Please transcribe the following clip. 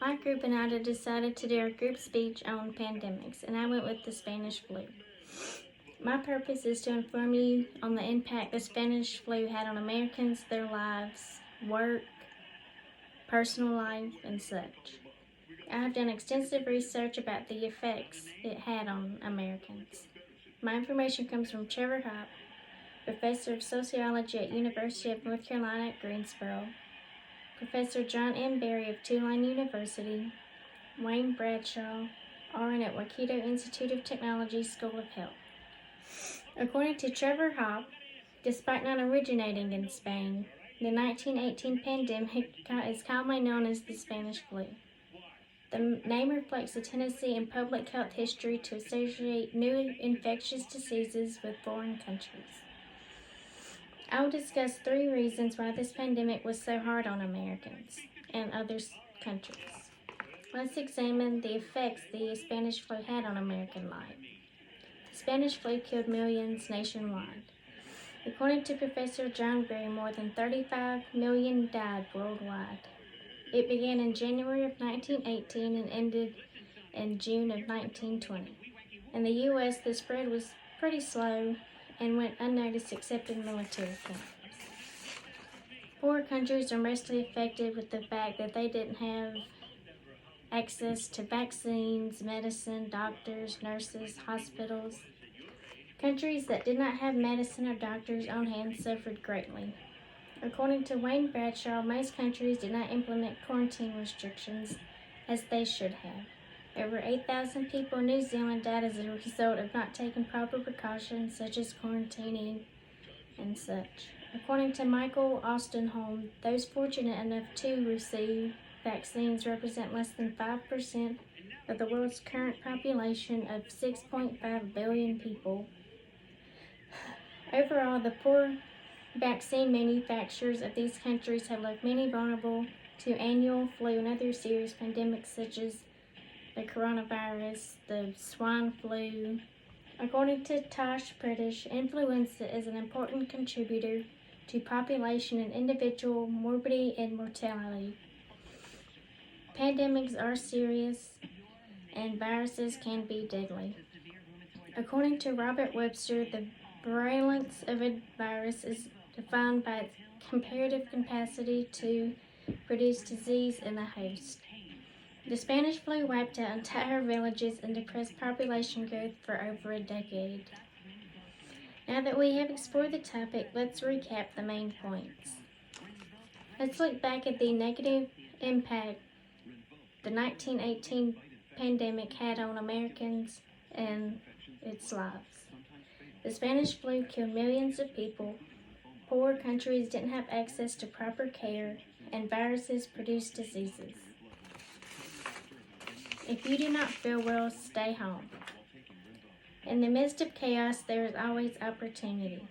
My group and I decided to do our group speech on pandemics, and I went with the Spanish flu. My purpose is to inform you on the impact the Spanish flu had on Americans, their lives, work, personal life, and such. I have done extensive research about the effects it had on Americans. My information comes from Trevor Hopp, Professor of Sociology at University of North Carolina at Greensboro, Professor John M. Berry of Tulane University, Wayne Bradshaw, RN at Waikato Institute of Technology School of Health. According to Trevor Hopp, despite not originating in Spain, the 1918 pandemic is commonly known as the Spanish flu. The name reflects a tendency in public health history to associate new infectious diseases with foreign countries. I will discuss 3 reasons why this pandemic was so hard on Americans and other countries. Let's examine the effects the Spanish flu had on American life. The Spanish flu killed millions nationwide. According to Professor John Berry, more than 35 million died worldwide. It began in January of 1918 and ended in June of 1920. In the U.S., the spread was pretty slow and went unnoticed except in military camps. Poor countries are mostly affected with the fact that they didn't have access to vaccines, medicine, doctors, nurses, hospitals. Countries that did not have medicine or doctors on hand suffered greatly. According to Wayne Bradshaw, most countries did not implement quarantine restrictions as they should have. Over 8,000 people in New Zealand died as a result of not taking proper precautions such as quarantining and such. According to Michael Ostenholm, those fortunate enough to receive vaccines represent less than 5% of the world's current population of 6.5 billion people. Overall, the poor vaccine manufacturers of these countries have left many vulnerable to annual flu and other serious pandemics such as the coronavirus, the swine flu. According to Tosh Pritish, influenza is an important contributor to population and individual morbidity and mortality. Pandemics are serious and viruses can be deadly. According to Robert Webster, the virulence of a virus is defined by its comparative capacity to produce disease in the host. The Spanish flu wiped out entire villages and depressed population growth for over a decade. Now that we have explored the topic, let's recap the main points. Let's look back at the negative impact the 1918 pandemic had on Americans and its lives. The Spanish flu killed millions of people. Poor countries didn't have access to proper care, and viruses produced diseases. If you do not feel well, stay home. In the midst of chaos, there is always opportunity.